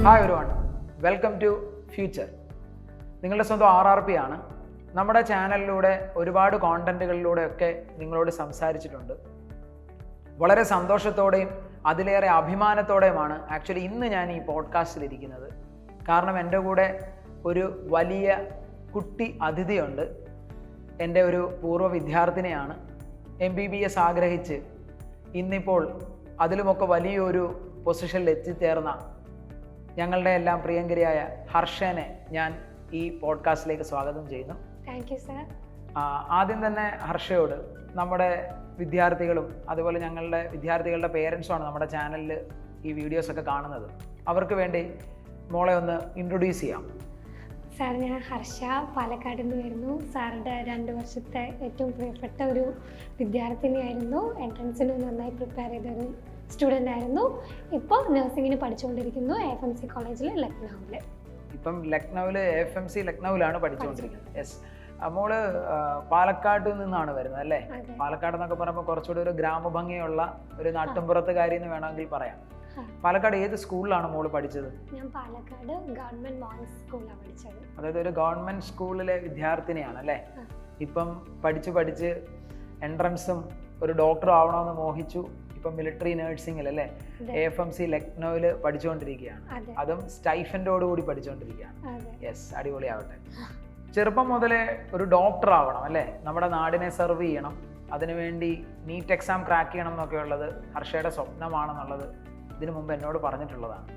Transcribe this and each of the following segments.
Hi everyone, welcome to future. നിങ്ങളുടെ സ്വന്തം RRP ആണ്. നമ്മുടെ ചാനലിലൂടെ ഒരുപാട് കോണ്ടന്റുകളിലൂടെയൊക്കെ നിങ്ങളോട് സംസാരിച്ചിട്ടുണ്ട്. വളരെ സന്തോഷത്തോടെയും അതിലേറെ അഭിമാനത്തോടെയുമാണ് ആക്ച്വലി ഇന്ന് ഞാൻ ഈ പോഡ്കാസ്റ്റിലിരിക്കുന്നത്. കാരണം എൻ്റെ കൂടെ ഒരു വലിയ കുട്ടി അതിഥിയുണ്ട്. എൻ്റെ ഒരു പൂർവ്വ വിദ്യാർത്ഥിനിയാണ്. MBBS ആഗ്രഹിച്ച് ഇന്നിപ്പോൾ അതിലുമൊക്കെ വലിയൊരു പൊസിഷനിൽ എത്തിച്ചേർന്ന ഞങ്ങളുടെ എല്ലാം പ്രിയങ്കരിയായ ഹർഷനെ ഞാൻ ഈ പോഡ്കാസ്റ്റിലേക്ക് സ്വാഗതം ചെയ്യുന്നു. Thank you sir. ആദ്യം തന്നെ ഹർഷയോട്, നമ്മുടെ വിദ്യാർത്ഥികളും അതുപോലെ ഞങ്ങളുടെ വിദ്യാർത്ഥികളുടെ പേരൻസുമാണ് നമ്മുടെ ചാനലിൽ ഈ വീഡിയോസൊക്കെ കാണുന്നത്. അവർക്ക് വേണ്ടി മോളെ ഒന്ന് ഇൻട്രൊഡ്യൂസ് ചെയ്യാം. സാർ, ഞാൻ ഹർഷ, പാലക്കാട് നിന്ന് വരുന്നു. സാറിൻ്റെ 2 വർഷത്തെ ഏറ്റവും പ്രിയപ്പെട്ട ഒരു വിദ്യാർത്ഥിനിയായിരുന്നു. എൻട്രൻസിന് നന്നായി പ്രിപ്പയർ ചെയ്തൊരു സ്റ്റുഡൻ്റ് ആയിരുന്നു. ഇപ്പോൾ നഴ്സിങ്ങിന് പഠിച്ചുകൊണ്ടിരിക്കുന്നു AFMC കോളേജിൽ ലക്നൗവിൽ. ഇപ്പം ലക്നൗവിൽ AFMC ലക്നൗവിലാണ് പഠിച്ചുകൊണ്ടിരിക്കുന്നത്. യെസ്. മോള് പാലക്കാട് നിന്നാണ് വരുന്നത് അല്ലേ? പാലക്കാട് എന്നൊക്കെ പറയുമ്പോൾ കുറച്ചുകൂടി ഒരു ഗ്രാമഭംഗിയുള്ള ഒരു നാട്ടിൻപുറത്തുകാരി എന്ന് വേണമെങ്കിൽ പറയാം. പാലക്കാട് ഏത് സ്കൂളിലാണ് മോള് പഠിച്ചത്? ഞാൻ പാലക്കാട് ഗവൺമെന്റ് മോഡൽ സ്കൂളിലാണ് പഠിച്ചത്. അതായത് ഒരു ഗവൺമെന്റ് സ്കൂളിലെ വിദ്യാർത്ഥിനിയാണ് അല്ലേ? ഇപ്പം പഠിച്ച് എൻട്രൻസും ഒരു ഡോക്ടർ ആവണമെന്ന് മോഹിച്ചു. ഇപ്പം മിലിറ്ററി നഴ്സിംഗിൽ അല്ലേ AFMC ലക്നൗവിൽ പഠിച്ചുകൊണ്ടിരിക്കുകയാണ്. അതും സ്റ്റൈഫൻഡോട് കൂടി പഠിച്ചുകൊണ്ടിരിക്കുകയാണ്. യെസ്, അടിപൊളിയാവട്ടെ. ചെറുപ്പം മുതലേ ഒരു ഡോക്ടർ ആവണം അല്ലേ? നമ്മുടെ നാടിനെ സെർവ് ചെയ്യണം, അതിനുവേണ്ടി നീറ്റ് എക്സാം ക്രാക്ക് ചെയ്യണം എന്നൊക്കെ ഉള്ളത് ഹർഷയുടെ സ്വപ്നമാണെന്നുള്ളത് ഇതിനു മുമ്പ് എന്നോട് പറഞ്ഞിട്ടുള്ളതാണ്.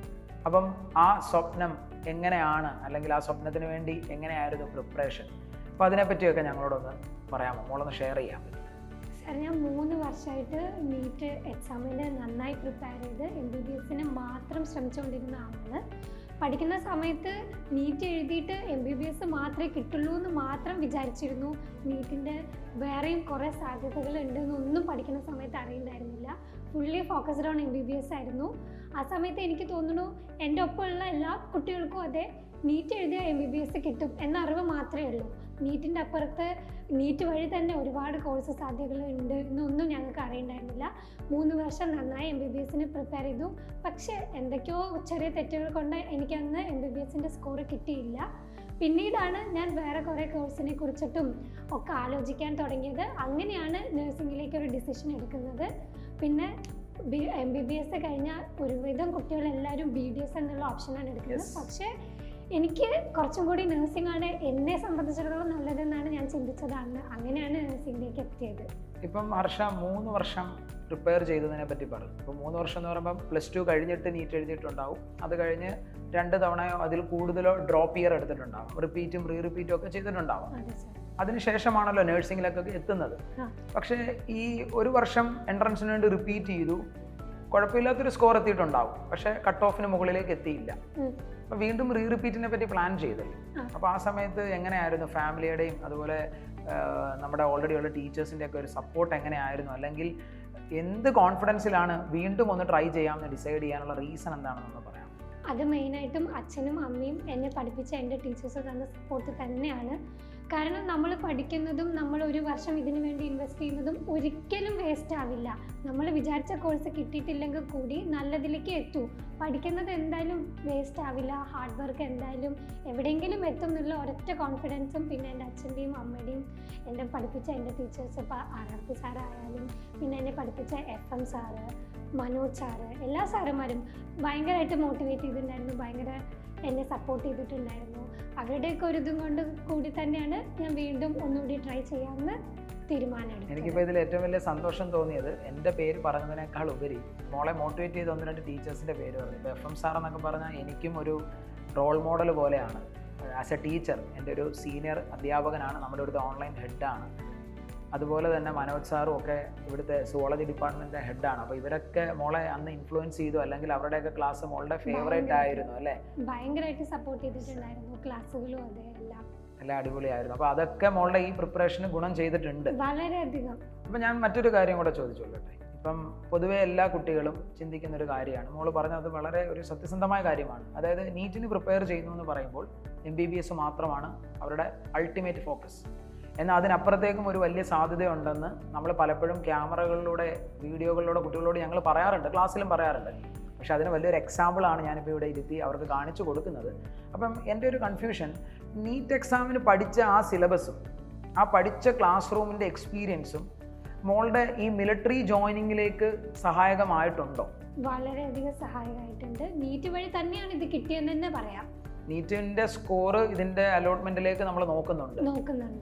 അപ്പം ആ സ്വപ്നം എങ്ങനെയാണ്, അല്ലെങ്കിൽ ആ സ്വപ്നത്തിന് വേണ്ടി എങ്ങനെയായിരുന്നു പ്രിപ്പറേഷൻ? അപ്പോൾ അതിനെപ്പറ്റിയൊക്കെ ഞങ്ങളോടൊന്ന് പറയാമോ? മോളൊന്ന് ഷെയർ ചെയ്യാൻ പറ്റും? സാർ, ഞാൻ 3 വർഷമായിട്ട് നീറ്റ് എക്സാമിന് നന്നായി പ്രിപ്പയർ ചെയ്ത് MBBSന് മാത്രം ശ്രമിച്ചുകൊണ്ടിരുന്ന ആളാണ്. പഠിക്കുന്ന സമയത്ത് നീറ്റ് എഴുതിയിട്ട് MBBS മാത്രമേ കിട്ടുള്ളൂ എന്ന് മാത്രം വിചാരിച്ചിരുന്നു. നീറ്റിൻ്റെ വേറെയും കുറേ സാധ്യതകൾ ഉണ്ടെന്നൊന്നും പഠിക്കുന്ന സമയത്ത് അറിയണ്ടായിരുന്നില്ല. ഫുള്ളി ഫോക്കസ്ഡ് ഓൺ MBBS ആയിരുന്നു. ആ സമയത്ത് എനിക്ക് തോന്നുന്നു എൻ്റെ ഒപ്പമുള്ള എല്ലാ കുട്ടികൾക്കും അതെ, നീറ്റ് എഴുതിയ MBBS കിട്ടും എന്ന അറിവ് മാത്രമേ ഉള്ളൂ. നീറ്റിൻ്റെ അപ്പുറത്ത് നീറ്റ് വഴി തന്നെ ഒരുപാട് കോഴ്സ് സാധ്യതകളുണ്ട് എന്നൊന്നും ഞങ്ങൾക്ക് അറിയണ്ടായിരുന്നില്ല. 3 വർഷം നന്നായി MBBSന് പ്രിപ്പയർ ചെയ്തു. പക്ഷേ എന്തൊക്കെയോ ചെറിയ തെറ്റുകൾ കൊണ്ട് എനിക്കന്ന് MBBSൻ്റെ സ്കോർ കിട്ടിയില്ല. പിന്നീടാണ് ഞാൻ വേറെ കുറേ കോഴ്സിനെ കുറിച്ചിട്ടും ഒക്കെ ആലോചിക്കാൻ തുടങ്ങിയത്. അങ്ങനെയാണ് നഴ്സിംഗിലേക്ക് ഒരു ഡിസിഷൻ എടുക്കുന്നത്. പിന്നെ MBBS കഴിഞ്ഞാൽ ഒരുവിധം കുട്ടികളെല്ലാവരും BDS എന്നുള്ള ഓപ്ഷനാണ് എടുക്കുന്നത്. പക്ഷേ എനിക്ക് കുറച്ചും കൂടി നഴ്സിംഗ് ആണ് എന്നെ സംബന്ധിച്ചിടത്തോളം നല്ലതെന്നാണ് ഞാൻ ചിന്തിച്ചതാണ്. അങ്ങനെയാണ് നഴ്സിംഗിലേക്ക് എത്തിയത്. ഇപ്പം ഹർഷ 3 വർഷം പ്രിപ്പയർ ചെയ്തതിനെ പറ്റി പറഞ്ഞു. ഇപ്പം 3 വർഷം എന്ന് പറയുമ്പോൾ +2 കഴിഞ്ഞിട്ട് നീറ്റ് എഴുതിയിട്ടുണ്ടാവും. അത് കഴിഞ്ഞ് 2 തവണയോ അതിൽ കൂടുതലോ ഡ്രോപ്പ് ഇയർ എടുത്തിട്ടുണ്ടാവും. റിപ്പീറ്റും റിപ്പീറ്റും ഒക്കെ ചെയ്തിട്ടുണ്ടാവും. അതിനുശേഷമാണല്ലോ നഴ്സിംഗിലൊക്കെ എത്തുന്നത്. പക്ഷേ ഈ 1 വർഷം എൻട്രൻസിന് വേണ്ടി റിപ്പീറ്റ് ചെയ്തു, കുഴപ്പമില്ലാത്തൊരു സ്കോർ എത്തിയിട്ടുണ്ടാവും. പക്ഷേ കട്ട് ഓഫിന് മുകളിലേക്ക് എത്തിയില്ല. അപ്പോൾ വീണ്ടും റിപ്പീറ്റിനെ പറ്റി പ്ലാൻ ചെയ്തല്ലോ. അപ്പോൾ ആ സമയത്ത് എങ്ങനെയായിരുന്നു ഫാമിലിയുടെയും അതുപോലെ നമ്മുടെ ഓൾറെഡി ഉള്ള ടീച്ചേഴ്സിൻ്റെ ഒക്കെ ഒരു സപ്പോർട്ട് എങ്ങനെയായിരുന്നു? അല്ലെങ്കിൽ എന്ത് കോൺഫിഡൻസിലാണ് വീണ്ടും ഒന്ന് ട്രൈ ചെയ്യാമെന്ന് ഡിസൈഡ് ചെയ്യാനുള്ള റീസൺ എന്താണെന്ന് പറയാം? അത് മെയിനായിട്ടും അച്ഛനും അമ്മയും എന്നെ പഠിപ്പിച്ച എൻ്റെ ടീച്ചേഴ്സ് തന്ന സപ്പോർട്ട് തന്നെയാണ്. കാരണം നമ്മൾ പഠിക്കുന്നതും നമ്മൾ 1 വർഷം ഇതിനു വേണ്ടി ഇൻവെസ്റ്റ് ചെയ്യുന്നതും ഒരിക്കലും വേസ്റ്റ് ആവില്ല. നമ്മൾ വിചാരിച്ച കോഴ്സ് കിട്ടിയിട്ടില്ലെങ്കിൽ കൂടി നല്ലതിലേക്ക് എത്തൂ. പഠിക്കുന്നത് എന്തായാലും വേസ്റ്റ് ആവില്ല. ഹാർഡ് വർക്ക് എന്തായാലും എവിടെയെങ്കിലും എത്തും എന്നുള്ള ഒരൊറ്റ കോൺഫിഡൻസും പിന്നെ എൻ്റെ അച്ഛൻ്റെയും അമ്മയുടെയും എന്നെ പഠിപ്പിച്ച എൻ്റെ ടീച്ചേഴ്സ്, ഇപ്പോൾ RRP സാറായാലും പിന്നെ എന്നെ പഠിപ്പിച്ച FM സാറ്, മനോജ് സാറ്, എല്ലാ സാറന്മാരും ഭയങ്കരമായിട്ട് മോട്ടിവേറ്റ് ചെയ്തിട്ടുണ്ടായിരുന്നു. ഭയങ്കര എന്നെ സപ്പോർട്ട് ചെയ്തിട്ടുണ്ടായിരുന്നു. അവരുടെയൊക്കെ ഒരു ഇതും കൊണ്ട് കൂടി തന്നെയാണ് ഞാൻ വീണ്ടും ഒന്നുകൂടി ട്രൈ ചെയ്യാമെന്ന് തീരുമാനമെടുത്തത്. എനിക്കിപ്പോൾ ഇതിൽ ഏറ്റവും വലിയ സന്തോഷം തോന്നിയത് എൻ്റെ പേര് പറഞ്ഞതിനേക്കാൾ ഉപരി മോളെ മോട്ടിവേറ്റ് ചെയ്ത് 1-2 ടീച്ചേഴ്സിൻ്റെ പേര് പറഞ്ഞു. ഇപ്പോൾ FM സാർ എന്നൊക്കെ പറഞ്ഞാൽ എനിക്കും ഒരു റോൾ മോഡൽ പോലെയാണ്. ആസ് എ ടീച്ചർ എൻ്റെ ഒരു സീനിയർ അധ്യാപകനാണ്, നമ്മുടെ ഇവിടുത്തെ ഓൺലൈൻ ഹെഡാണ്. അതുപോലെ തന്നെ മനോജ് സാറും ഒക്കെ ഇവിടുത്തെ സുവോളജി ഡിപ്പാർട്ട്മെൻറ്റിൻ്റെ ഹെഡാണ്. അപ്പോൾ ഇവരൊക്കെ മോളെ അന്ന് ഇൻഫ്ലുവൻസ് ചെയ്തു, അല്ലെങ്കിൽ അവരുടെയൊക്കെ ക്ലാസ് മോളുടെ ഫേവറേറ്റ് ആയിരുന്നു അല്ലേ? ഭയങ്കരമായിട്ട് സപ്പോർട്ട് ചെയ്തിട്ടുണ്ടായിരുന്നു. ക്ലാസ്സുകളും അതെ, എല്ലാം അടിപൊളിയായിരുന്നു. അപ്പോൾ അതൊക്കെ മോളുടെ ഈ പ്രിപ്പറേഷന് ഗുണം ചെയ്തിട്ടുണ്ട് വളരെയധികം. അപ്പം ഞാൻ മറ്റൊരു കാര്യം കൂടെ ചോദിച്ചോളട്ടെ. ഇപ്പം പൊതുവേ എല്ലാ കുട്ടികളും ചിന്തിക്കുന്ന ഒരു കാര്യമാണ്, മോള് പറഞ്ഞത് വളരെ ഒരു സത്യസന്ധമായ കാര്യമാണ്. അതായത് നീറ്റിന് പ്രിപ്പയർ ചെയ്യുന്നു എന്ന് പറയുമ്പോൾ MBBS മാത്രമാണ് അവരുടെ അൾട്ടിമേറ്റ് ഫോക്കസ്. എന്നാൽ അതിനപ്പുറത്തേക്കും ഒരു വലിയ സാധ്യതയുണ്ടെന്ന് നമ്മൾ പലപ്പോഴും ക്യാമറകളിലൂടെ വീഡിയോകളിലൂടെ കുട്ടികളോട് ഞങ്ങൾ പറയാറുണ്ട്, ക്ലാസ്സിലും പറയാറുണ്ട്. പക്ഷെ അതിന് വലിയൊരു എക്സാമ്പിളാണ് ഞാനിപ്പോൾ ഇവിടെ ഇരുത്തി അവർക്ക് കാണിച്ചു കൊടുക്കുന്നത്. അപ്പം എൻ്റെ ഒരു കൺഫ്യൂഷൻ, നീറ്റ് എക്സാമിന് പഠിച്ച ആ സിലബസും ആ പഠിച്ച ക്ലാസ് റൂമിൻ്റെ എക്സ്പീരിയൻസും മോളുടെ ഈ മിലിറ്ററി ജോയിനിങ്ങിലേക്ക് സഹായകമായിട്ടുണ്ടോ? വളരെയധികം സഹായകമായിട്ടുണ്ട്. നീറ്റ് വഴി തന്നെയാണ് ഇത് കിട്ടിയതെന്ന് തന്നെ പറയാം. നീറ്റിൻ്റെ സ്കോർ ഇതിൻ്റെ അലോട്ട്മെൻറ്റിലേക്ക് നമ്മൾ നോക്കുന്നുണ്ട്.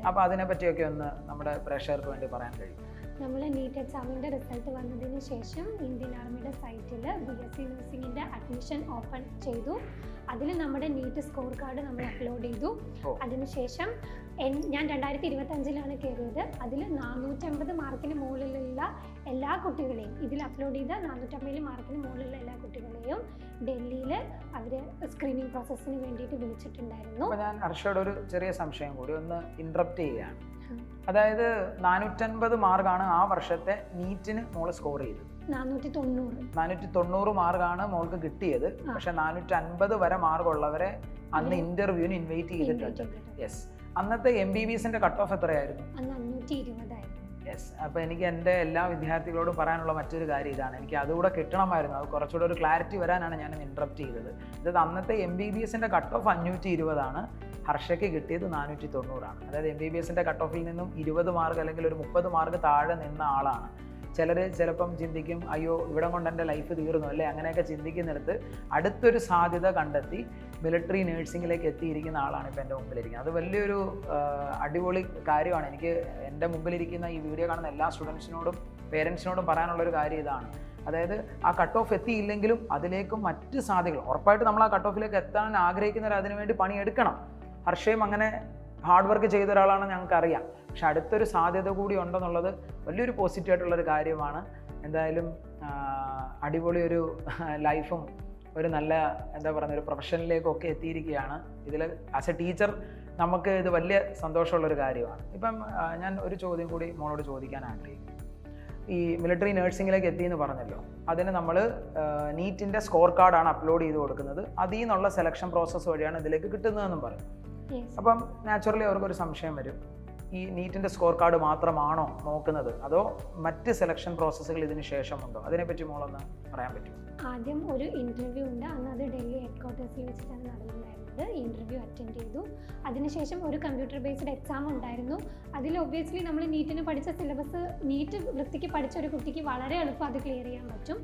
അപ്പോൾ അതിനെ പറ്റിയൊക്കെ ഒന്ന് നമ്മുടെ പ്രേക്ഷകർക്ക് വേണ്ടി പറയാൻ കഴിയും? നമ്മൾ നീറ്റ് എക്സാമിൻ്റെ റിസൾട്ട് വന്നതിന് ശേഷം ഇന്ത്യൻ ആർമിയുടെ സൈറ്റിൽ BSc നഴ്സിംഗിൻ്റെ അഡ്മിഷൻ ഓപ്പൺ ചെയ്തു. അതിൽ നമ്മുടെ നീറ്റ് സ്കോർ കാർഡ് നമ്മൾ അപ്ലോഡ് ചെയ്തു. അതിനുശേഷം ഞാൻ 2025 കയറിയത്. അതിൽ 450 മാർക്കിന് മുകളിലുള്ള എല്ലാ കുട്ടികളെയും, ഇതിൽ അപ്ലോഡ് ചെയ്ത 450 മാർക്കിന് മുകളിലുള്ള എല്ലാ കുട്ടികളെയും ഡൽഹിയിൽ അവർ സ്ക്രീനിങ് പ്രോസസ്സിന് വേണ്ടിയിട്ട് വിളിച്ചിട്ടുണ്ടായിരുന്നു. അപ്പോൾ ഞാൻ ഹർഷയോട് ഒരു ചെറിയ സംശയം കൂടി ഒന്ന് ഇൻട്രപ്റ്റ് ചെയ്യുകയാണ്. അതായത് 450 മാർക്കാണ് ആ വർഷത്തെ നീറ്റിന് മോള് സ്കോർ ചെയ്തത്. 490 മാർക്കാണ് മോൾക്ക് കിട്ടിയത്. പക്ഷെ 450 വരെ മാർക്കുള്ളവരെ അന്ന് ഇന്റർവ്യൂവിന് ഇൻവൈറ്റ് ചെയ്തിട്ടുണ്ട്. യെസ്. അന്നത്തെ MBBSന്റെ കട്ട് ഓഫ് എത്രയായിരുന്നു? 520 ആയിരുന്നു. യെസ്. അപ്പോൾ എനിക്ക് എൻ്റെ എല്ലാ വിദ്യാർത്ഥികളോടും പറയാനുള്ള മറ്റൊരു കാര്യം ഇതാണ്, എനിക്ക് അതുകൂടെ കിട്ടണമായിരുന്നു. അത് കുറച്ചുകൂടെ ഒരു ക്ലാരിറ്റി വരാനാണ് ഞാൻ ഇൻട്രപ്റ്റ് ചെയ്തത്. അതായത് അന്നത്തെ MBBSന്റെ കട്ട് ഓഫ് 520 ആണ്, ഹർഷയ്ക്ക് കിട്ടിയത് 490 അതായത് MBBSന്റെ കട്ട് ഓഫിൽ നിന്നും 20 മാർക്ക് അല്ലെങ്കിൽ ഒരു 30 മാർക്ക് താഴെ നിന്ന ആളാണ്. ചിലർ ചിലപ്പം ചിന്തിക്കും, അയ്യോ ഇവിടെ കൊണ്ട് എൻ്റെ ലൈഫ് തീർന്നു അല്ലേ, അങ്ങനെയൊക്കെ ചിന്തിക്കുന്നിടത്ത് അടുത്തൊരു സാധ്യത കണ്ടെത്തി മിലിറ്ററി നേഴ്സിംഗിലേക്ക് എത്തിയിരിക്കുന്ന ആളാണ് ഇപ്പോൾ എൻ്റെ മുമ്പിലിരിക്കുന്നത്. അത് വലിയൊരു അടിപൊളി കാര്യമാണ്. എനിക്ക് എൻ്റെ മുമ്പിലിരിക്കുന്ന ഈ വീഡിയോ കാണുന്ന എല്ലാ സ്റ്റുഡൻസിനോടും പേരൻസിനോടും പറയാനുള്ളൊരു കാര്യം ഇതാണ്. അതായത് ആ കട്ട് ഓഫ് എത്തിയില്ലെങ്കിലും അതിലേക്കും മറ്റ് സാധ്യതകൾ ഉറപ്പായിട്ട് നമ്മൾ ആ കട്ട് ഓഫിലേക്ക് എത്താൻ ആഗ്രഹിക്കുന്നവർ അതിനുവേണ്ടി പണിയെടുക്കണം. ഹർഷയും അങ്ങനെ ഹാർഡ് വർക്ക് ചെയ്ത ഒരാളാണ്, ഞങ്ങൾക്കറിയാം. പക്ഷെ അടുത്തൊരു സാധ്യത കൂടി ഉണ്ടെന്നുള്ളത് വലിയൊരു പോസിറ്റീവായിട്ടുള്ളൊരു കാര്യമാണ്. എന്തായാലും അടിപൊളി ഒരു ലൈഫും ഒരു നല്ല എന്താ പറയുക ഒരു പ്രൊഫഷനിലേക്കൊക്കെ എത്തിയിരിക്കുകയാണ്. ഇതിൽ ആസ് എ ടീച്ചർ നമുക്ക് ഇത് വലിയ സന്തോഷമുള്ളൊരു കാര്യമാണ്. ഇപ്പം ഞാൻ ഒരു ചോദ്യം കൂടി മോളോട് ചോദിക്കാൻ ആഗ്രഹിക്കുന്നു. ഈ മിലിറ്ററി നേഴ്സിംഗിലേക്ക് എത്തിയെന്ന് പറഞ്ഞല്ലോ, അതിന് നമ്മൾ നീറ്റിൻ്റെ സ്കോർ കാർഡാണ് അപ്ലോഡ് ചെയ്ത് കൊടുക്കുന്നത്. അതിൽ നിന്നുള്ള സെലക്ഷൻ പ്രോസസ്സ് വഴിയാണ് ഇതിലേക്ക് കിട്ടുന്നതെന്നും പറയും. അപ്പം നാച്ചുറലി അവർക്കൊരു സംശയം വരും, ഈ നീറ്റിൻ്റെ സ്കോർ കാർഡ് മാത്രമാണോ നോക്കുന്നത് അതോ മറ്റ് സെലക്ഷൻ പ്രോസസ്സുകൾ ഇതിന് ശേഷമുണ്ടോ? അതിനെപ്പറ്റി മോളൊന്ന് പറയാൻ പറ്റുമോ? ആദ്യം ഒരു ഇൻ്റർവ്യൂ ഉണ്ട്. അന്ന് അത് ഡൽഹി ഹെഡ്ക്വാർട്ടേഴ്സിൽ വെച്ചിട്ടാണ് നടന്നിട്ടുണ്ടായിരുന്നത്. ഇൻ്റർവ്യൂ അറ്റൻഡ് ചെയ്തു. അതിനുശേഷം ഒരു കമ്പ്യൂട്ടർ ബേസ്ഡ് എക്സാം ഉണ്ടായിരുന്നു. അതിൽ ഒബ്വിയസ്ലി നമ്മൾ നീറ്റിന് പഠിച്ച സിലബസ് നീറ്റ് വൃത്തിക്ക് പഠിച്ച ഒരു കുട്ടിക്ക് വളരെ എളുപ്പം അത് ക്ലിയർ ചെയ്യാൻ പറ്റും.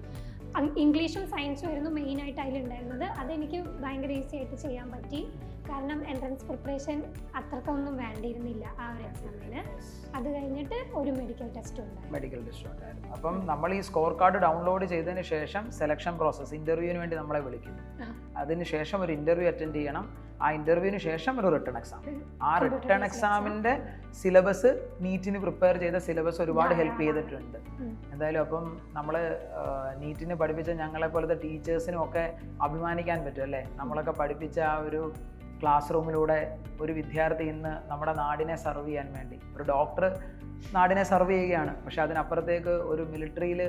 ഇംഗ്ലീഷും സയൻസും ആയിരുന്നു മെയിനായിട്ട് അതിലുണ്ടായിരുന്നത്. അതെനിക്ക് ഭയങ്കര ഈസി ആയിട്ട് ചെയ്യാൻ പറ്റി. കാരണം എൻട്രൻസ് പ്രിപ്പറേഷൻ അത്രക്കൊന്നും വേണ്ടിയിരുന്നില്ല ആ ഒരു എക്സാമിന്. അത് കഴിഞ്ഞിട്ട് ഒരു മെഡിക്കൽ ടെസ്റ്റ് ഉണ്ടായിരുന്നു. അപ്പം നമ്മൾ ഈ സ്കോർ കാർഡ് ഡൗൺലോഡ് ചെയ്തതിന് ശേഷം സെലക്ഷൻ പ്രോസസ്സ് ഇൻ്റർവ്യൂവിന് വേണ്ടി നമ്മളെ വിളിക്കുന്നു. അതിന് ശേഷം ഒരു ഇൻ്റർവ്യൂ അറ്റൻഡ് ചെയ്യണം. ആ ഇൻ്റർവ്യൂവിന് ശേഷം ഒരു റിട്ടൺ എക്സാം. ആ റിട്ടൺ എക്സാമിൻ്റെ സിലബസ് നീറ്റിന് പ്രിപ്പയർ ചെയ്ത സിലബസ് ഒരുപാട് ഹെൽപ്പ് ചെയ്തിട്ടുണ്ട്. എന്തായാലും അപ്പം നമ്മൾ നീറ്റിന് പഠിപ്പിച്ച ഞങ്ങളെ പോലത്തെ ടീച്ചേഴ്സിനും ഒക്കെ അഭിമാനിക്കാൻ പറ്റും അല്ലേ? നമ്മളൊക്കെ പഠിപ്പിച്ച ആ ഒരു ക്ലാസ് റൂമിലൂടെ ഒരു വിദ്യാർത്ഥി ഇന്ന് നമ്മുടെ നാടിനെ സർവ് ചെയ്യാൻ വേണ്ടി, ഒരു ഡോക്ടർ നാടിനെ സർവ് ചെയ്യുകയാണ്. പക്ഷെ അതിനപ്പുറത്തേക്ക് ഒരു മിലിറ്ററിയിൽ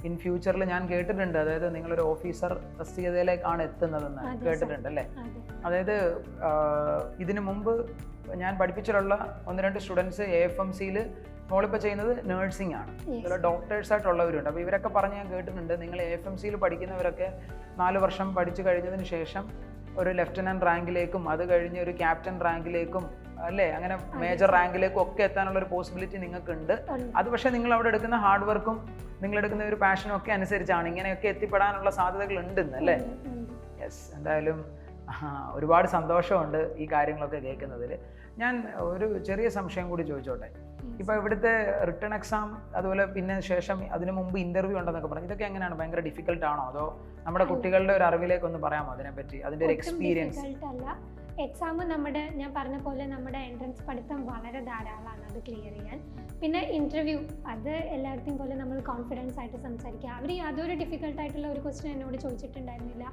ഇൻ ഫ്യൂച്ചറിൽ ഞാൻ കേട്ടിട്ടുണ്ട്, അതായത് നിങ്ങളൊരു ഓഫീസർ തസ്തികയിലേക്കാണ് എത്തുന്നതെന്ന് കേട്ടിട്ടുണ്ട് അല്ലേ? അതായത് ഇതിനു മുമ്പ് ഞാൻ പഠിപ്പിച്ചിട്ടുള്ള 1-2 സ്റ്റുഡൻസ് AFMCയിൽ മോളിപ്പോൾ ചെയ്യുന്നത് നേഴ്സിംഗ് ആണ്. ഇതിൽ ഡോക്ടേഴ്സായിട്ടുള്ളവരുണ്ട്. അപ്പോൾ ഇവരൊക്കെ പറഞ്ഞ് ഞാൻ കേട്ടിട്ടുണ്ട്, നിങ്ങൾ AFMCയിൽ പഠിക്കുന്നവരൊക്കെ 4 വർഷം പഠിച്ചു കഴിഞ്ഞതിന് ശേഷം ഒരു ലെഫ്റ്റനൻറ്റ് റാങ്കിലേക്കും അത് കഴിഞ്ഞ് ഒരു ക്യാപ്റ്റൻ റാങ്കിലേക്കും അല്ലേ, അങ്ങനെ മേജർ റാങ്കിലേക്കും ഒക്കെ എത്താനുള്ള ഒരു പോസിബിലിറ്റി നിങ്ങൾക്കുണ്ട്. അത് പക്ഷേ നിങ്ങൾ അവിടെ എടുക്കുന്ന ഹാർഡ് വർക്കും നിങ്ങളെടുക്കുന്ന ഒരു പാഷനും ഒക്കെ അനുസരിച്ചാണ് ഇങ്ങനെയൊക്കെ എത്തിപ്പെടാനുള്ള സാധ്യതകൾ ഉണ്ടെന്ന് അല്ലേ? യെസ്. എന്തായാലും ഒരുപാട് സന്തോഷമുണ്ട് ഈ കാര്യങ്ങളൊക്കെ കേൾക്കുന്നതിൽ. ഞാൻ ഒരു ചെറിയ സംശയം കൂടി ചോദിച്ചോട്ടെ. ഇപ്പോൾ ഇവിടുത്തെ റിട്ടേൺ എക്സാം അതുപോലെ പിന്നെ ശേഷം അതിന് മുമ്പ് ഇൻ്റർവ്യൂ ഉണ്ടെന്നൊക്കെ പറഞ്ഞു, ഇതൊക്കെ എങ്ങനെയാണ്? ഭയങ്കര ഡിഫിക്കൽട്ട് ആണോ? അതോ നമ്മുടെ കുട്ടികളുടെ ഒരു അറിവിലേക്കൊന്ന് പറയാമോ അതിനെപ്പറ്റി, അതിൻ്റെ ഒരു എക്സ്പീരിയൻസ്? എക്സാം ഞാൻ പറഞ്ഞ പോലെ നമ്മുടെ എൻട്രൻസ് പഠിത്തം വളരെ ധാരാളമാണ് അത് ക്ലിയർ ചെയ്യാൻ. പിന്നെ ഇൻ്റർവ്യൂ അത് എല്ലായിടത്തും പോലെ നമ്മൾ കോൺഫിഡൻസ് ആയിട്ട് സംസാരിക്കുക. അവർ യാതൊരു ഡിഫിക്കൽട്ടായിട്ടുള്ള ഒരു ക്വസ്റ്റ്യൻ എന്നോട് ചോദിച്ചിട്ടുണ്ടായിരുന്നില്ല.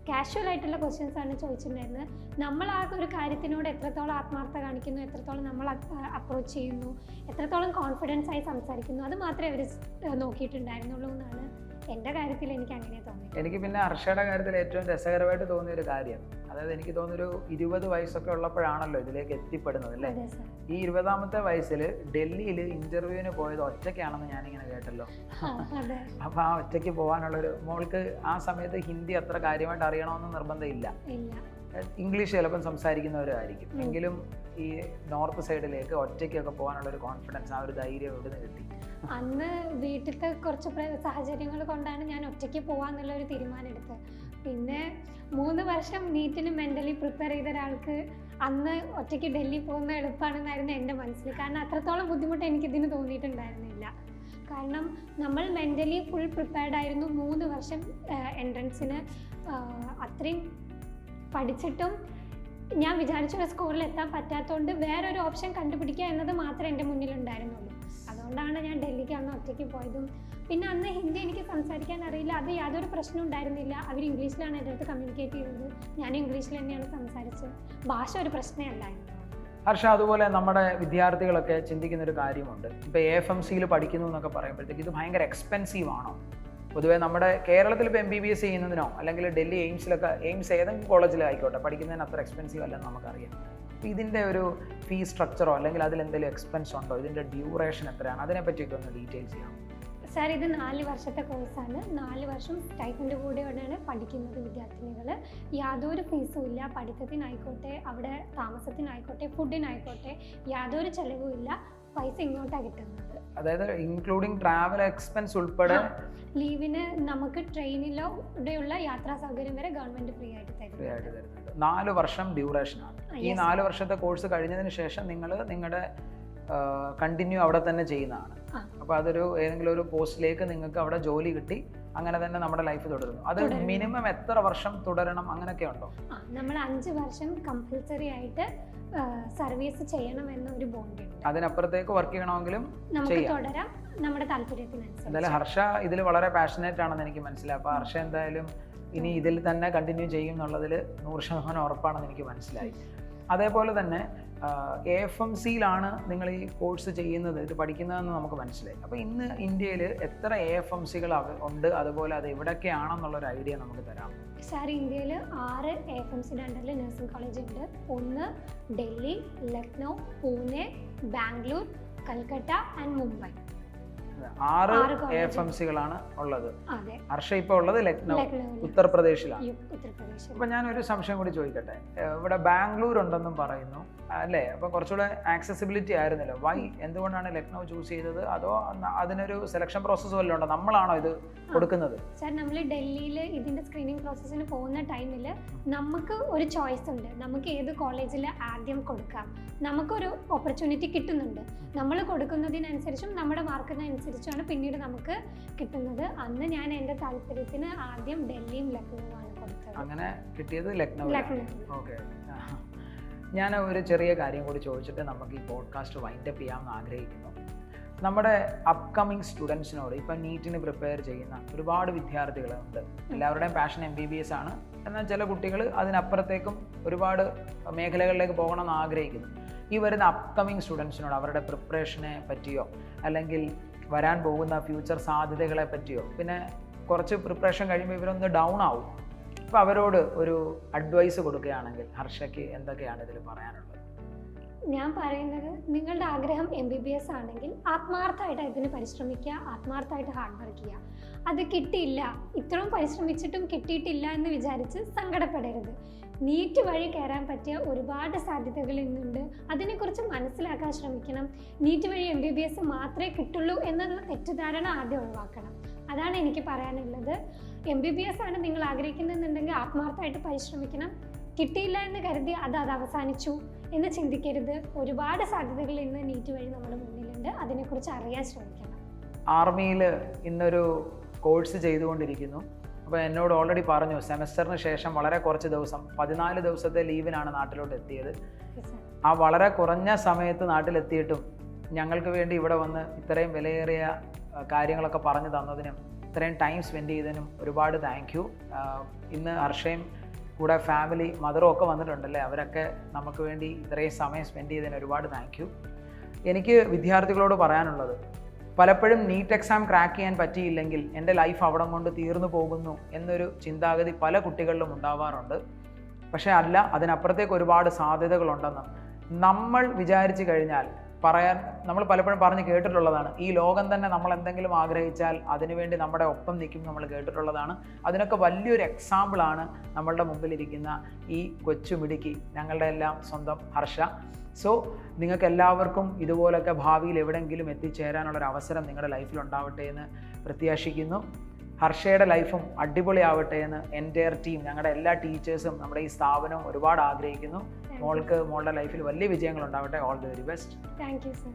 കാഷ്വൽ ആയിട്ടുള്ള ക്വസ്റ്റ്യൻസ് ആണ് ചോദിച്ചിട്ടുണ്ടായിരുന്നത്. നമ്മൾ ആ ഒരു കാര്യത്തിനോട് എത്രത്തോളം ആത്മാർത്ഥത കാണിക്കുന്നു, എത്രത്തോളം നമ്മൾ അപ്രോച്ച് ചെയ്യുന്നു, എത്രത്തോളം കോൺഫിഡൻസ് ആയി സംസാരിക്കുന്നു, അത് മാത്രമേ അവർ നോക്കിയിട്ടുണ്ടായിരുന്നുള്ളൂ എന്നാണ് എൻ്റെ കാര്യത്തിൽ എനിക്ക് അങ്ങനെ തോന്നി. എനിക്ക് പിന്നെ ഹർഷയുടെ കാര്യത്തിൽ ഏറ്റവും രസകരമായിട്ട് തോന്നിയ ഒരു കാര്യം, അതായത് എനിക്ക് തോന്നുന്നൊരു 20 വയസ്സൊക്കെ ഉള്ളപ്പോഴാണല്ലോ ഇതിലേക്ക് എത്തിപ്പെടുന്നത് അല്ലേ? അതെ സർ. ഈ 20ാമത്തെ വയസ്സിൽ ഡൽഹിയിൽ ഇന്റർവ്യൂവിന് പോയത് ഒറ്റയ്ക്കാണെന്ന് ഞാനിങ്ങനെ കേട്ടല്ലോ. അതെ. അപ്പോൾ ആ ഒറ്റയ്ക്ക് പോകാനുള്ളൊരു, മോൾക്ക് ആ സമയത്ത് ഹിന്ദി അത്ര കാര്യമായിട്ട് അറിയണമെന്ന് നിർബന്ധമില്ല, ഇല്ല. ഇംഗ്ലീഷ് ചിലപ്പം സംസാരിക്കുന്നവരായിരിക്കും, എങ്കിലും ഈ നോർത്ത് സൈഡിലേക്ക് ഒറ്റയ്ക്കൊക്കെ പോകാനുള്ളൊരു കോൺഫിഡൻസ്, ആ ഒരു ധൈര്യം എവിടെ നിന്ന് കിട്ടി? അന്ന് വീട്ടിലത്തെ കുറച്ച് സാഹചര്യങ്ങൾ കൊണ്ടാണ് ഞാൻ ഒറ്റയ്ക്ക് പോകാന്നുള്ളൊരു തീരുമാനം എടുത്തത്. പിന്നെ 3 വർഷം നീറ്റിന് മെൻ്റലി പ്രിപ്പയർ ചെയ്ത ഒരാൾക്ക് അന്ന് ഒറ്റയ്ക്ക് ഡൽഹി പോകുന്ന എളുപ്പമാണെന്നായിരുന്നു എൻ്റെ മനസ്സിൽ. കാരണം അത്രത്തോളം ബുദ്ധിമുട്ട് എനിക്കിതിന് തോന്നിയിട്ടുണ്ടായിരുന്നില്ല. കാരണം നമ്മൾ മെൻ്റലി ഫുൾ പ്രിപ്പയർഡ് ആയിരുന്നു. 3 വർഷം എൻട്രൻസിന് അത്രയും പഠിച്ചിട്ടും ഞാൻ വിചാരിച്ചൊരു സ്കോറിൽ എത്താൻ പറ്റാത്തതുകൊണ്ട് വേറൊരു ഓപ്ഷൻ കണ്ടുപിടിക്കുക എന്നത് മാത്രമേ എൻ്റെ മുന്നിലുണ്ടായിരുന്നുള്ളൂ. അതുകൊണ്ടാണ് ഞാൻ ഡൽഹിക്ക് അന്ന് ഒറ്റയ്ക്ക് പോയതും. പിന്നെ അന്ന് ഹിന്ദി എനിക്ക് സംസാരിക്കാൻ അറിയില്ല, അത് യാതൊരു പ്രശ്നം ഉണ്ടായിരുന്നില്ല. അവർ ഇംഗ്ലീഷിലാണ് എൻ്റെ അടുത്ത് കമ്മ്യൂണിക്കേറ്റ് ചെയ്തത്, ഞാൻ ഇംഗ്ലീഷിൽ തന്നെയാണ് സംസാരിച്ചത്. ഭാഷ ഒരു പ്രശ്നമല്ലായിരുന്നു. ഹർഷ, അതുപോലെ നമ്മുടെ വിദ്യാർത്ഥികളൊക്കെ ചിന്തിക്കുന്നൊരു കാര്യമുണ്ട്. ഇപ്പോൾ AFMCയിൽ പഠിക്കുന്നു എന്നൊക്കെ പറയുമ്പോഴത്തേക്ക് ഇത് ഭയങ്കര എക്സ്പെൻസീവ് ആണോ? പൊതുവേ നമ്മുടെ കേരളത്തിൽ ഇപ്പോൾ MBBS ചെയ്യുന്നതിനോ അല്ലെങ്കിൽ ഡൽഹി എയിംസിലൊക്കെ, എയിംസ് ഏതെങ്കിലും കോളേജിലായിക്കോട്ടെ, പഠിക്കുന്നതിന് അത്ര എക്സ്പെൻസീവ് അല്ലെന്ന് നമുക്കറിയാം. അപ്പോൾ ഇതിൻ്റെ ഒരു ഫീസ് സ്ട്രക്ചറോ അല്ലെങ്കിൽ അതിലെന്തെങ്കിലും എക്സ്പെൻസ് ഉണ്ടോ? ഇതിൻ്റെ ഡ്യൂറേഷൻ എത്രയാണ്? അതിനെപ്പറ്റിയൊക്കെ ഒന്ന് ഡീറ്റെയിൽസ് ചെയ്യാം. സാർ, ഇത് 4 വർഷത്തെ കോഴ്സാണ്. 4 വർഷം സ്റ്റൈഫൻ്റെ കൂടെയാണ് പഠിക്കുന്നത് വിദ്യാർത്ഥിനികൾ. യാതൊരു ഫീസും ഇല്ല. പഠിത്തത്തിനായിക്കോട്ടെ, അവിടെ താമസത്തിനായിക്കോട്ടെ, ഫുഡിനായിക്കോട്ടെ യാതൊരു ചിലവും ഇല്ല. പൈസ ഇങ്ങോട്ടാണ് കിട്ടുന്നത്. അതായത് ഇൻക്ലൂഡിങ് ട്രാവൽ എക്സ്പെൻസ് ഉൾപ്പെടെ ലീവിന് നമുക്ക് ട്രെയിനിലോ ഇവിടെയുള്ള യാത്രാ സൗകര്യം വരെ ഗവൺമെൻറ് ഫ്രീ ആയിട്ട് തരുന്നുണ്ട്. 4 വർഷം ഡ്യൂറേഷനാണ്. ഈ 4 വർഷത്തെ കോഴ്സ് കഴിഞ്ഞതിന് ശേഷം നിങ്ങൾ നിങ്ങളുടെ കണ്ടിന്യൂ അവിടെ തന്നെ ചെയ്യുന്നതാണ്. അപ്പോൾ അതൊരു ഏതെങ്കിലും ഒരു പോസ്റ്റിലേക്ക് നിങ്ങൾക്ക് അവിടെ ജോലി കിട്ടി, അങ്ങനെ തന്നെ നമ്മുടെ ലൈഫ് തുടരുന്നു. അത് മിനിമം എത്ര വർഷം തുടരണം അങ്ങനെയൊക്കെ ഉണ്ടോ? നമ്മൾ 5 വർഷം കമ്പൽസറി ആയിട്ട് സർവീസ് ചെയ്യണം എന്നൊരു ബോണ്ട് ഉണ്ട്. അതിനപ്പുറത്തേക്ക് വർക്ക് ചെയ്യണമെങ്കിലും നമുക്ക് തുടരാം, നമ്മുടെ താല്പര്യത്തിനനുസരിച്ച്. എന്തായാലും ഹർഷ ഇതിൽ വളരെ പാഷനേറ്റ് ആണെന്ന് എനിക്ക് മനസ്സിലായി. അപ്പോൾ ഹർഷ എന്തായാലും ഇനി ഇതിൽ തന്നെ കണ്ടിന്യൂ ചെയ്യും എന്നുള്ളതിൽ 100% ഉറപ്പാണെന്ന് എനിക്ക് മനസ്സിലായി. അതേപോലെ തന്നെ AFMCയിലാണ് നിങ്ങൾ ഈ കോഴ്സ് ചെയ്യുന്നത്, ഇത് പഠിക്കുന്നതെന്ന് നമുക്ക് മനസ്സിലായി. അപ്പോൾ ഇന്ന് ഇന്ത്യയിൽ എത്ര AFMCകൾ ഉണ്ട്, അതുപോലെ അത് എവിടെയൊക്കെയാണെന്നുള്ളൊരു ഐഡിയ നമുക്ക് തരാം. സാർ, ഇന്ത്യയിൽ 6 AFMCയുടെ അണ്ടറിൽ നഴ്സിംഗ് കോളേജ് ഉണ്ട്. 1 ഡൽഹി, ലക്നൗ, പൂനെ, ബാംഗ്ലൂർ, കൽക്കട്ട ആൻഡ് മുംബൈ. 6 AFMCകളാണ് ഉള്ളത്. അതെ. ഹർഷ ഇപ്പോൾ ഉള്ളത് ലക്നൗ, ഉത്തർപ്രദേശിലാണ്. അപ്പൊ ഞാൻ ഒരു സംശയം കൂടി ചോദിക്കട്ടെ. ഇവിടെ ബാംഗ്ലൂർ ഉണ്ടെന്നും പറയുന്നു അല്ലേ? അപ്പൊ കുറച്ചുകൂടെ ആക്സസിബിലിറ്റി ആയിരുന്നല്ലോ. വൈ, എന്തുകൊണ്ടാണ് ലക്നൗ ചൂസ് ചെയ്തത്? അതോ അതിനൊരു സെലക്ഷൻ പ്രോസസ്സ് വല്ലതും ഉണ്ടോ? നമ്മളാണോ ഇത് കൊടുക്കുന്നത്? സാർ, നമ്മൾ ഡൽഹിയിൽ ഇതിന്റെ സ്ക്രീനിങ് പ്രോസസ്സിന് പോകുന്ന ടൈമിൽ നമുക്ക് ഒരു ചോയ്സ് ഉണ്ട്. നമുക്ക് ഏത് കോളേജിൽ ആദ്യം കൊടുക്കാം, നമുക്കൊരു ഓപ്പർച്യൂണിറ്റി കിട്ടുന്നുണ്ട്. നമ്മൾ കൊടുക്കുന്നതിനനുസരിച്ചും നമ്മുടെ മാർക്കിനനുസരിച്ചുമാണ് പിന്നീട് നമുക്ക് കിട്ടുന്നത്. അന്ന് ഞാൻ എൻ്റെ താല്പര്യത്തിന് ആദ്യം ഡൽഹിയും ലക്നൗവാണ് കൊടുത്തത്. അങ്ങനെ കിട്ടിയത് ലക്നൗ. ഓക്കെ. ഞാൻ ഒരു ചെറിയ കാര്യം കൂടി ചോദിച്ചിട്ട് നമുക്ക് ഈ പോഡ്കാസ്റ്റ് വൈൻഡപ്പ് ചെയ്യാമെന്ന് ആഗ്രഹിക്കുന്നു. നമ്മുടെ അപ്കമിങ് സ്റ്റുഡൻസിനോട്, ഇപ്പം നീറ്റിന് പ്രിപ്പയർ ചെയ്യുന്ന ഒരുപാട് വിദ്യാർത്ഥികളുണ്ട്. എല്ലാവരുടെയും പാഷൻ MBBS ആണ്. എന്നാൽ ചില കുട്ടികൾ അതിനപ്പുറത്തേക്കും ഒരുപാട് മേഖലകളിലേക്ക് പോകണമെന്ന് ആഗ്രഹിക്കുന്നു. ഈ വരുന്ന അപ്കമിങ് സ്റ്റുഡൻസിനോട് അവരുടെ പ്രിപ്പറേഷനെ പറ്റിയോ അല്ലെങ്കിൽ വരാൻ പോകുന്ന ഫ്യൂച്ചർ സാധ്യതകളെ പറ്റിയോ, പിന്നെ കുറച്ച് പ്രിപ്പറേഷൻ കഴിയുമ്പോൾ ഇവരൊന്ന് ഡൗൺ ആവും, അപ്പോൾ അവരോട് ഒരു അഡ്വൈസ് കൊടുക്കുകയാണെങ്കിൽ ഹർഷയ്ക്ക് എന്തൊക്കെയാണ് ഇതിൽ പറയാനുള്ളത്? ഞാൻ പറയുന്നത്, നിങ്ങളുടെ ആഗ്രഹം MBBS ആണെങ്കിൽ ആത്മാർത്ഥമായിട്ട് അതിന് പരിശ്രമിക്കുക, ആത്മാർത്ഥമായിട്ട് ഹാർഡ് വർക്ക് ചെയ്യുക. അത് കിട്ടിയില്ല, ഇത്രയും പരിശ്രമിച്ചിട്ടും കിട്ടിയിട്ടില്ല എന്ന് വിചാരിച്ച് സങ്കടപ്പെടരുത്. നീറ്റ് വഴി കയറാൻ പറ്റിയ ഒരുപാട് സാധ്യതകൾ ഇന്നുണ്ട്. അതിനെക്കുറിച്ച് മനസ്സിലാക്കാൻ ശ്രമിക്കണം. നീറ്റ് വഴി MBBS മാത്രമേ കിട്ടുള്ളൂ എന്നുള്ള തെറ്റിദ്ധാരണ ആദ്യം ഒഴിവാക്കണം. അതാണ് എനിക്ക് പറയാനുള്ളത്. MBBS ആണ് നിങ്ങൾ ആഗ്രഹിക്കുന്നുണ്ടെങ്കിൽ ആത്മാർത്ഥമായിട്ട് പരിശ്രമിക്കണം. കിട്ടിയില്ല എന്ന് കരുതി അത് അവസാനിച്ചു എന്ന് ചിന്തിക്കരുത്. ഒരുപാട് സാധ്യതകൾ ഇന്ന് നീറ്റ് വഴി നമ്മുടെ മുന്നിലുണ്ട്. അതിനെക്കുറിച്ച് അറിയാൻ ശ്രമിക്കണം. ആർമിയിൽ ഇന്നൊരു കോഴ്സ് ചെയ്തുകൊണ്ടിരിക്കുന്നു. അപ്പോൾ എന്നോട് ഓൾറെഡി പറഞ്ഞു, സെമസ്റ്ററിന് ശേഷം വളരെ കുറച്ച് ദിവസം, 14 ദിവസത്തെ ലീവിനാണ് നാട്ടിലോട്ട് എത്തിയത്. ആ വളരെ കുറഞ്ഞ സമയത്ത് നാട്ടിലെത്തിയിട്ടും ഞങ്ങൾക്ക് വേണ്ടി ഇവിടെ വന്ന് ഇത്രയും വിലയേറിയ കാര്യങ്ങളൊക്കെ പറഞ്ഞു തന്നതിനും ഇത്രയും ടൈം സ്പെൻഡ് ചെയ്തതിനും ഒരുപാട് താങ്ക് യു. ഇന്ന് ഹർഷയും കൂടെ ഫാമിലി, മദറും ഒക്കെ വന്നിട്ടുണ്ടല്ലേ, അവരൊക്കെ നമുക്ക് വേണ്ടി ഇത്രയും സമയം സ്പെൻഡ് ചെയ്തതിന് ഒരുപാട് താങ്ക് യു. എനിക്ക് വിദ്യാർത്ഥികളോട് പറയാനുള്ളത്, പലപ്പോഴും നീറ്റ് എക്സാം ക്രാക്ക് ചെയ്യാൻ പറ്റിയില്ലെങ്കിൽ എൻ്റെ ലൈഫ് അവിടം കൊണ്ട് തീർന്നു പോകുന്നു എന്നൊരു ചിന്താഗതി പല കുട്ടികളിലും ഉണ്ടാവാറുണ്ട്. പക്ഷേ അല്ല, അതിനപ്പുറത്തേക്ക് ഒരുപാട് സാധ്യതകളുണ്ടെന്ന് നമ്മൾ വിചാരിച്ചു കഴിഞ്ഞാൽ നമ്മൾ പലപ്പോഴും പറഞ്ഞ് കേട്ടിട്ടുള്ളതാണ്. ഈ ലോകം തന്നെ നമ്മൾ എന്തെങ്കിലും ആഗ്രഹിച്ചാൽ അതിനുവേണ്ടി നമ്മുടെ ഒപ്പം നിൽക്കും നമ്മൾ കേട്ടിട്ടുള്ളതാണ്. അതിനൊക്കെ വലിയൊരു എക്സാമ്പിളാണ് നമ്മളുടെ മുമ്പിലിരിക്കുന്ന ഈ കൊച്ചുമിടുക്കി, ഞങ്ങളുടെ എല്ലാം സ്വന്തം ഹർഷ. സോ നിങ്ങൾക്ക് എല്ലാവർക്കും ഇതുപോലൊക്കെ ഭാവിയിൽ എവിടെയെങ്കിലും എത്തിച്ചേരാനുള്ളൊരു അവസരം നിങ്ങളുടെ ലൈഫിൽ ഉണ്ടാവട്ടെ എന്ന് പ്രത്യാശിക്കുന്നു. ഹർഷയുടെ ലൈഫും അടിപൊളിയാവട്ടെ എന്ന് എൻ്റെയർ ടീം, ഞങ്ങളുടെ എല്ലാ ടീച്ചേഴ്സും, നമ്മുടെ ഈ സ്ഥാപനവും ഒരുപാട് ആഗ്രഹിക്കുന്നു. മോളുടെ ലൈഫിൽ വലിയ വിജയങ്ങൾ ഉണ്ടാവട്ടെ. All the very best. Thank you sir.